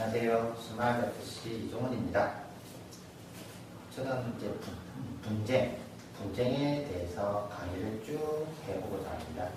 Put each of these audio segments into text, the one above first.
안녕하세요. 스마일 FC 이종훈입니다. 저는 이제 분쟁에 대해서 강의를 쭉 해보고자 합니다.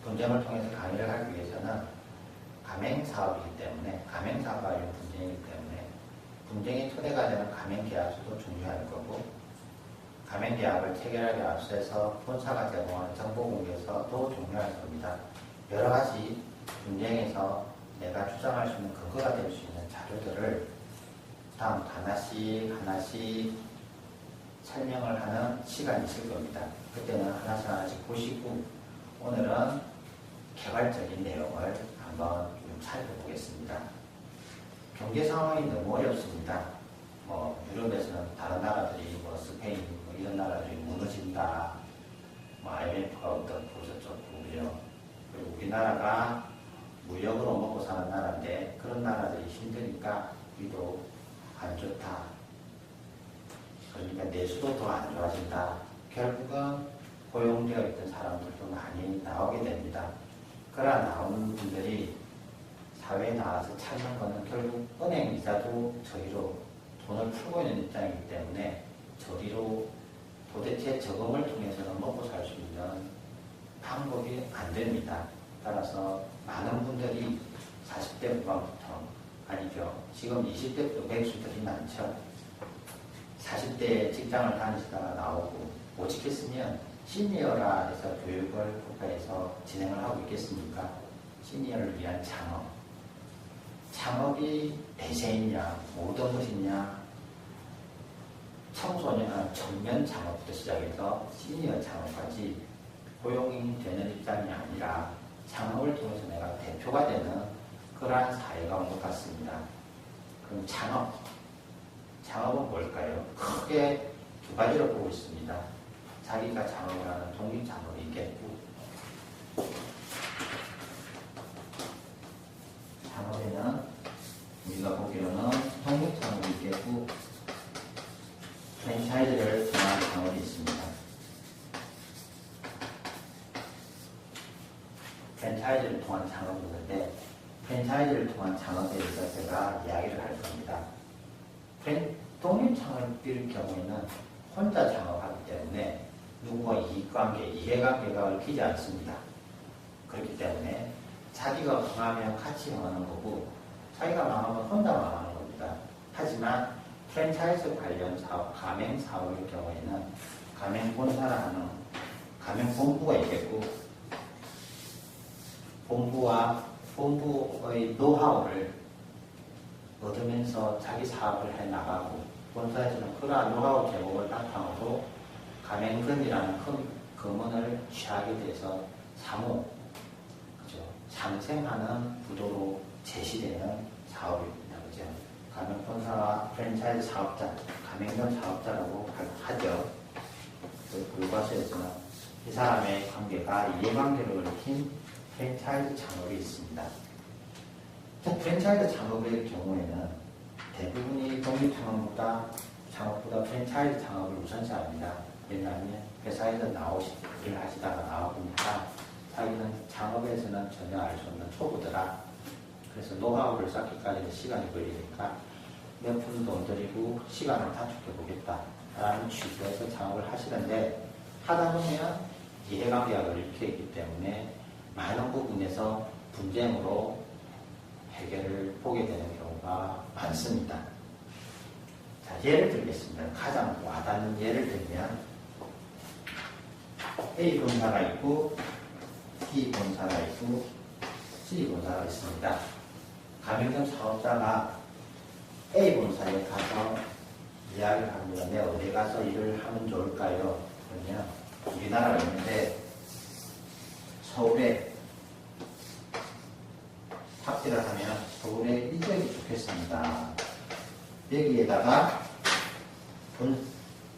분쟁을 통해서 강의를 하기 위해서는 가맹사업이기 때문에, 가맹사업과 관련 분쟁이기 때문에 분쟁의 토대가 되는 가맹계약서도 중요할 거고, 가맹계약을 체결하기 앞서서 본사가 제공하는 정보공개서도 중요할 겁니다. 여러 가지 분쟁에서 내가 주장할 수 있는 근거가 될 수 있는 자료들을 다음 하나씩 설명을 하는 시간이 있을 겁니다. 그때는 하나씩 보시고, 오늘은 개괄적인 내용을 한번 좀 살펴보겠습니다. 경제 상황이 너무 어렵습니다. 유럽에서는 다른 나라들이 스페인 이런 나라들이 무너진다, IMF가 어떻고 저쩌고, 그리고 우리나라가 무역으로 먹고 사는 나라인데 그런 나라들이 힘드니까 우리도 안 좋다. 그러니까 내수도 더 안 좋아진다. 결국은 고용되어 있던 사람들도 많이 나오게 됩니다. 그러나 나오는 분들이 사회에 나와서 찾는 것은 결국 은행 이자도 저리로 돈을 풀고 있는 입장이기 때문에 저리로 도대체 저금을 통해서는 먹고 살 수 있는 방법이 안 됩니다. 따라서 많은 분들이 40대 후반부터, 아니죠, 지금 20대부터 백수들이 많죠. 40대에 직장을 다니시다가 나오고 오직했으면 시니어라 해서 교육을 국가에서 진행을 하고 있겠습니까? 시니어를 위한 창업이 대세이냐, 모든 것이냐, 청소년, 청년 창업부터 시작해서 시니어 창업까지 고용이 되는 입장이 아니라 창업을 통해서 내가 대표가 되는 그러한 사회가 온 것 같습니다. 그럼 창업은 뭘까요? 크게 두 가지로 보고 있습니다. 자기가 창업을 하는 독립창업이 있겠고, 창업에는 우리가 보기로는 독립창업이 있겠고, 프랜차이즈를 통한 창업이 있습니다. 프랜차이즈를 통한 창업이 있는데, 프랜차이즈를 통한 창업에 대해서 제가 이야기를 할 겁니다. 독립창업일 경우에는 혼자 창업하기 때문에 누구와 이해관계가 얽히지 않습니다. 그렇기 때문에 자기가 망하면 같이 망하는 거고, 자기가 망하면 혼자 망하는 겁니다. 하지만 프랜차이즈 관련 사업, 가맹사업일 경우에는 가맹본사라 하는 가맹본부가 있겠고, 본부의 노하우를 얻으면서 자기 사업을 해나가고, 본사에서는 그러한 노하우 제공을 바탕으로 가맹금이라는 큰 금원을 취하게 돼서 상생하는 구도로 제시되는 사업입니다. 그죠? 가맹본사와 프랜차이즈 사업자, 가맹점 사업자라고 하죠. 그 교과서에서는 이 사람의 관계가 이해관계를 얽힌 프랜차이즈 창업이 있습니다. 프랜차이즈 창업의 경우에는 대부분이 독립창업보다 프랜차이즈 창업을 우선시합니다. 왜냐하면 회사에서 일을 하시다가 나와보니까 자기는 창업에서는 전혀 알 수 없는 초보더라. 그래서 노하우를 쌓기까지는 시간이 걸리니까 몇 푼 돈 들이고 시간을 단축해 보겠다라는 취지에서 창업을 하시는데, 하다 보면 이해관계가 얽혀 있기 때문에 많은 부분에서 분쟁으로 해결을 보게 되는 경우가 많습니다. 자, 예를 들겠습니다. 가장 와닿는 예를 들면, A 본사가 있고, B 본사가 있고, C 본사가 있습니다. 가맹점 사업자가 A 본사에 가서 이야기를 합니다. 내가 어디 가서 일을 하면 좋을까요? 그러면 우리나라가 있는데, 서울에 탁지를 하면 서울에 이쪽이 좋겠습니다. 여기에다가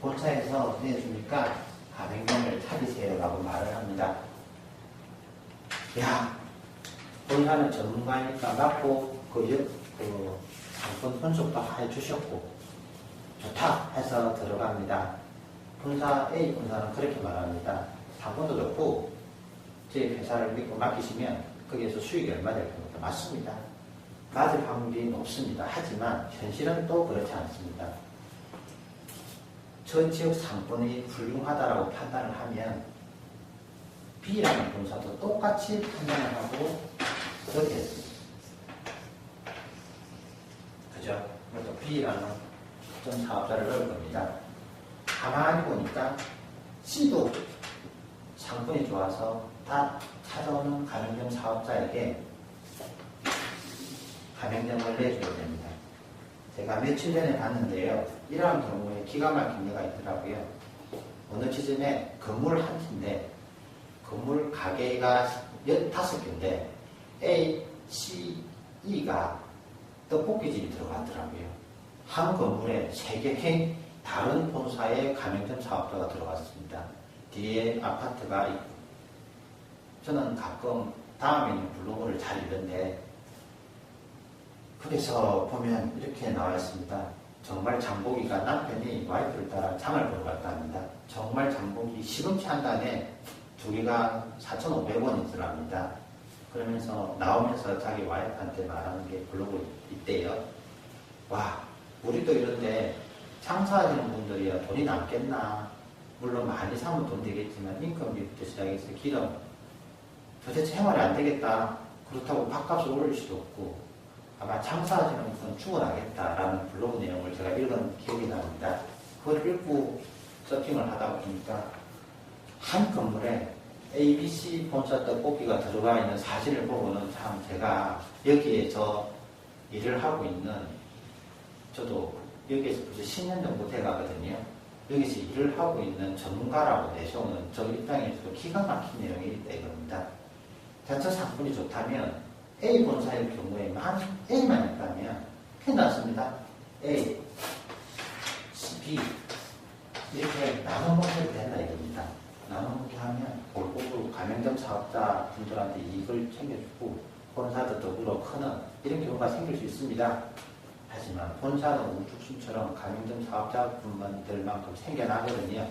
본사에서 어떻게 해줍니까? 가맹점을 차리세요 라고 말을 합니다. 야, 본사는 전문가니까 맞고 상품 분석도 해주셨고 좋다 해서 들어갑니다. A 본사는 그렇게 말합니다. 상품도 좋고 제 회사를 믿고 맡기시면 거기에서 수익이 얼마 될 겁니까? 맞습니다. 맞을 확률이 높습니다. 하지만 현실은 또 그렇지 않습니다. 저 지역 상권이 훌륭하다라고 판단을 하면 B라는 본사도 똑같이 판단을 하고 그렇게 했습니다. 그죠? 그래서 B라는 특정 사업자를 넣을 겁니다. 가만히 보니까 C도 상권이 좋아서 다 찾아오는 가맹점 사업자에게 가맹점을 내줘야 됩니다. 제가 며칠 전에 봤는데요. 이러한 경우에 기가 막힌 데가 있더라고요. 어느 지점에 건물 한 채인데 건물 가게가 15개인데 A, C, E가 떡볶이집이 들어갔더라고요. 한 건물에 3개의 다른 본사의 가맹점 사업자가 들어갔습니다. 뒤에 아파트가 있고 저는 가끔 다음에 있는 블로그를 잘 읽는데 그래서 보면 이렇게 나와 있습니다. 정말 장보기가 남편이 와이프를 따라 장을 보러 갔다 합니다. 정말 장보기 시금치 한 단에 두 개가 4,500원이더랍니다. 그러면서 나오면서 자기 와이프한테 말하는 게 블로그 있대요. 와, 우리도 이런데 장사하시는 분들이야 돈이 남겠나? 물론 많이 사면 돈 되겠지만 인건비부터 시작해서 기름 도대체 생활이 안 되겠다. 그렇다고 밥값을 올릴 수도 없고 아마 장사하시는 분은 죽어나겠다라는 블로그 내용을 제가 읽은 기억이 납니다. 그걸 읽고 서핑을 하다 보니까 한 건물에 ABC 본사 떡볶이가 들어가 있는 사실을 보고는 참 제가 여기에서 일을 하고 있는 저도 여기에서 벌써 10년 정도 돼가거든요. 여기서 일을 하고 있는 전문가라고 내세우는 저 입장에서도 기가 막힌 내용이 있다 이겁니다. 자체 상품이 좋다면 A 본사의 경우에만 A만 있다면 괜찮습니다. A, B 이렇게 나눠먹어도 된다 이겁니다. 나눠먹게 하면 골고루 가맹점 사업자 분들한테 이익을 챙겨주고 본사도 더불어 크는 이런 경우가 생길 수 있습니다. 하지만 본사는 우죽순처럼 가맹점 사업자분들만큼 생겨나거든요.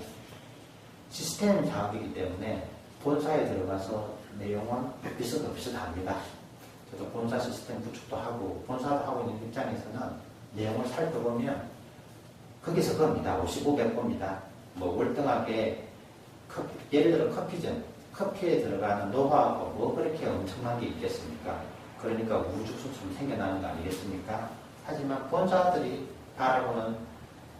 시스템 작업이기 때문에 본사에 들어가서 내용은 비슷합니다. 저도 본사 시스템 구축도 하고 본사도 하고 있는 입장에서는 내용을 살펴보면 거기서 겁니다. 5500보입니다. 뭐 월등하게 예를 들어 커피점, 커피에 들어가는 노하우가 뭐 그렇게 엄청난 게 있겠습니까? 그러니까 우주순처럼 생겨나는 거 아니겠습니까? 하지만 본사들이 바라보는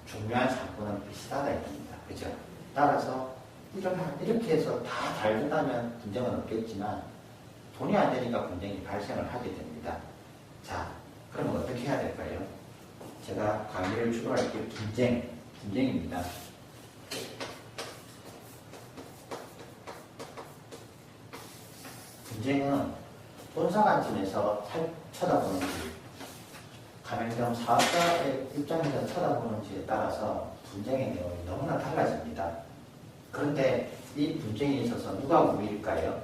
중요한 상권은 비슷하다 이겁니다. 그죠? 따라서 이렇게 해서 다 잘 된다면 분쟁은 없겠지만 돈이 안 되니까 분쟁이 발생을 하게 됩니다. 자, 그럼 어떻게 해야 될까요? 제가 강의를 주로할 게 분쟁입니다. 분쟁은 본사 관점에서 쳐다보는지 가맹점 사업자의 입장에서 쳐다보는지에 따라서 분쟁의 내용이 너무나 달라집니다. 그런데 이 분쟁에 있어서 누가 우위일까요?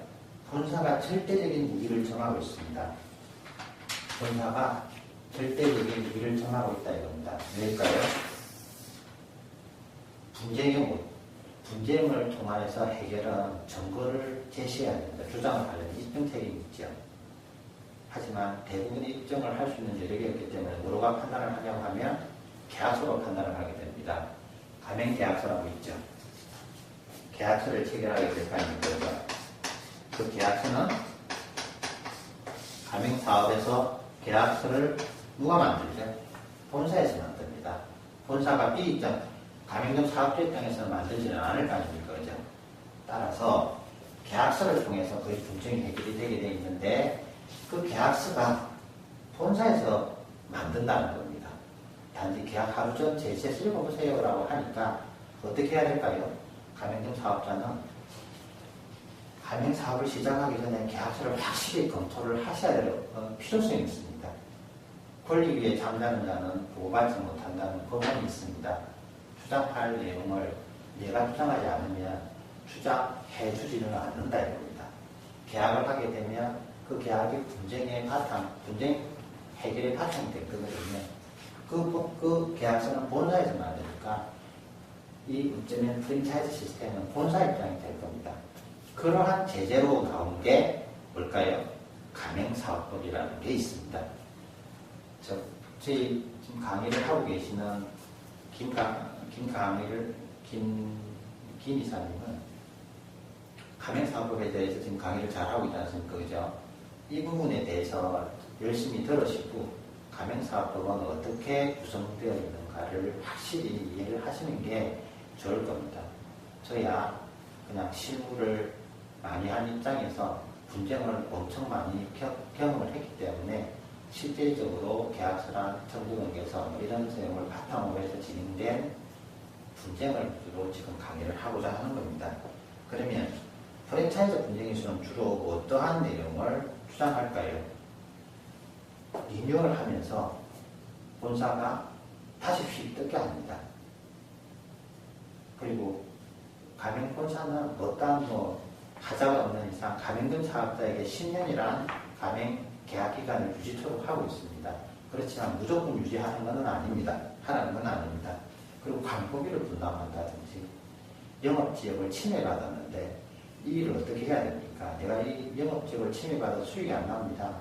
본사가 절대적인 우위를 정하고 있습니다. 본사가 절대적인 우위를 정하고 있다 이겁니다. 왜일까요? 분쟁을 통해서 해결은 증거를 제시해야 됩니다. 주장을 하려면 입증 책임이 있죠. 하지만 대부분의 입증을 할 수 있는 여력이 없기 때문에 뭐로가 판단을 하냐고 하면 계약서로 판단을 하게 됩니다. 가맹계약서라고 있죠. 계약서를 체결하게 될 거 아닙니까? 그 계약서는 가맹사업에서 계약서를 누가 만들죠? 본사에서 만듭니다. 본사가 B 입장, 가맹점 사업자 입장에서는 만들지는 않을 거 아닙니까? 그죠? 따라서 계약서를 통해서 거의 분쟁이 해결이 되게 되어 있는데 그 계약서가 본사에서 만든다는 겁니다. 단지 계약 하루 전 제시해서 읽어보세요 라고 하니까 어떻게 해야 될까요? 가맹점 사업자는 가맹 사업을 시작하기 전에 계약서를 확실히 검토를 하셔야 될 필요성이 있습니다. 권리 위에 잠자는 자는 보호받지 못한다는 법원이 있습니다. 주장할 내용을 내가 주장하지 않으면 주장해주지는 않는다 이겁니다. 계약을 하게 되면 그 계약이 분쟁 해결의 바탕이 될 거거든요. 그 계약서는 본사에서 만드니까 이 어쩌면 프랜차이즈 시스템은 본사 입장이 될 겁니다. 그러한 제재로 나온 게 뭘까요? 가맹사업법이라는 게 있습니다. 저희 지금 강의를 하고 계시는 김 이사님은 가맹사업법에 대해서 지금 강의를 잘 하고 있지 않습니까? 그죠? 이 부분에 대해서 열심히 들으시고 가맹사업법은 어떻게 구성되어 있는가를 확실히 이해를 하시는 게 좋을 겁니다. 저야 그냥 실무를 많이 한 입장에서 분쟁을 엄청 많이 경험을 했기 때문에 실질적으로 계약서랑 정부공개서 이런 내용을 바탕으로 해서 진행된 분쟁을 주로 지금 강의를 하고자 하는 겁니다. 그러면 프랜차이즈 분쟁에서는 주로 어떠한 내용을 주장할까요? 리뉴얼을 하면서 본사가 다시 휙 뜨게 합니다. 그리고 가맹본사는 어떠한 하자가 없는 이상 가맹등 사업자에게 10년이란 가맹 계약 기간을 유지토록 하고 있습니다. 그렇지만 무조건 유지하는 것은 아닙니다. 하라는 건 아닙니다. 그리고 광고비를 분담한다든지 영업지역을 침해받았는데 이 일을 어떻게 해야 됩니까? 내가 이 영업지역을 침해받아 수익이 안 납니다.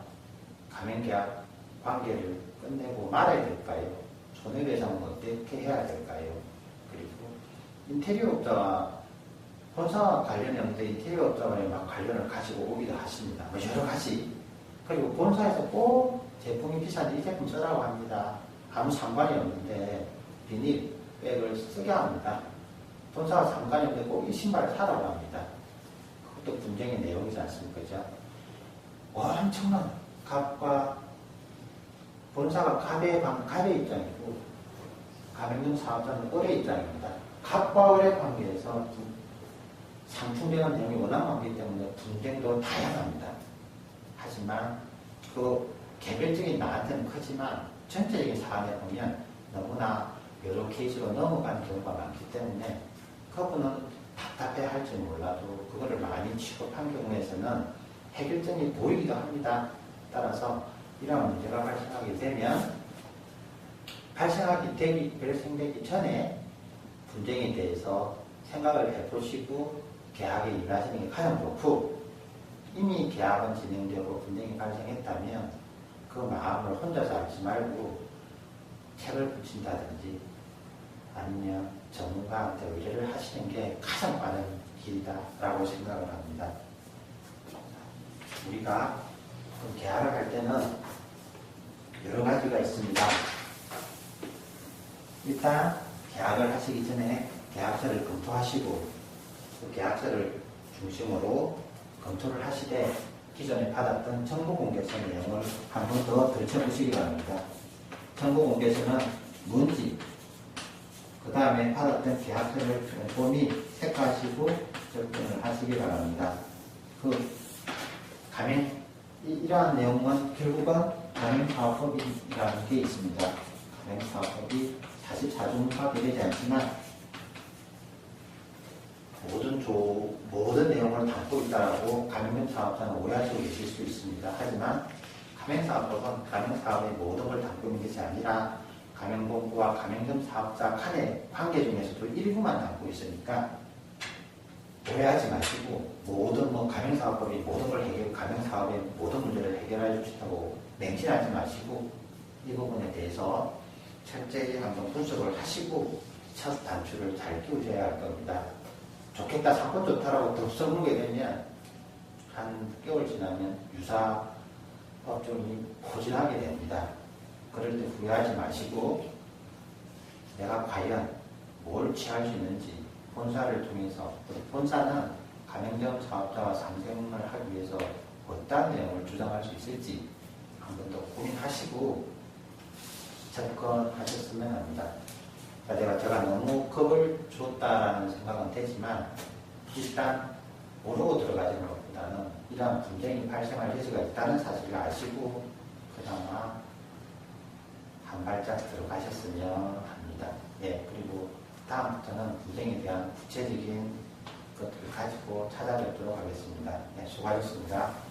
가맹계약 관계를 끝내고 말아야 될까요? 손해배상은 어떻게 해야 될까요? 그리고 인테리어 업자와 본사와 관련이 없는데 인테리어 업자와 막 관련을 가지고 오기도 하십니다. 뭐 여러 가지. 그리고 본사에서 꼭 제품이 비싼데 이 제품 쓰라고 합니다. 아무 상관이 없는데 비닐백을 쓰게 합니다. 본사와 상관이 없는데 꼭 이 신발을 사라고 합니다. 그것도 분쟁의 내용이지 않습니까? 그죠? 엄청난 갑과 본사가 갑의 입장이고 가맹점 사업자는 을의 입장입니다. 갑과 을의 관계에서 상충되는 내용이 워낙 많기 때문에 분쟁도 다양합니다. 하지만 그 개별적인 나한테는 크지만 전체적인 사안에 보면 너무나 여러 케이스로 넘어가는 경우가 많기 때문에 그분은 답답해 할지 몰라도 그거를 많이 취급한 경우에서는 해결점이 보이기도 합니다. 따라서 이러한 문제가 발생하게 되면 발생되기 전에 분쟁에 대해서 생각을 해보시고 계약에 임하시는 게 가장 좋고 이미 계약은 진행되고 분쟁이 발생했다면 그 마음을 혼자서 앓지 말고 책을 붙인다든지 아니면 전문가한테 의뢰를 하시는 게 가장 빠른 길이다라고 생각을 합니다. 우리가 계약을 할 때는 여러 가지가 있습니다. 일단 계약을 하시기 전에 계약서를 검토하시고 그 계약서를 중심으로 검토를 하시되 기존에 받았던 정보공개서 내용을 한 번 더 들춰보시기 바랍니다. 정보공개서는 뭔지 그 다음에 받았던 계약서를 꼼꼼히 체크하시고 접근을 하시기 바랍니다. 이러한 내용은 결국은 가맹사업법이라는 게 있습니다. 가맹사업법이 사실 자중하게 되지 않지만 모든 내용을 담고 있다라고 가맹점 사업자는 오해하시고 계실 수 있습니다. 하지만 가맹사업법은 가맹사업의 모든 걸 담고 있는 것이 아니라 가맹본부와 가맹점 사업자 간의 관계 중에서도 일부만 담고 있으니까 오해하지 마시고 가맹사업법이 모든 걸 가맹사업의 모든 문제를 해결해 주시다고 맹신하지 마시고 이 부분에 대해서 철저히 한번 분석을 하시고 첫 단추를 잘 끼우셔야 할 겁니다. 좋겠다, 사건 좋다라고 덥석물게 되면 한 6개월 지나면 유사 법정이 포진하게 됩니다. 그럴 때 후회하지 마시고 내가 과연 뭘 취할 수 있는지 본사를 통해서 본사는 가맹점 사업자와 상생을 하기 위해서 어떠한 내용을 주장할 수 있을지 한 번 더 고민하시고 접근하셨으면 합니다. 제가 너무 겁을 줬다라는 생각은 되지만 일단 모르고 들어가지는 것보다는 이러한 분쟁이 발생할 여지가 있다는 사실을 아시고 그나마 한 발짝 들어가셨으면 합니다. 그리고 다음부터는 분쟁에 대한 구체적인 것들을 가지고 찾아뵙도록 하겠습니다. 수고하셨습니다.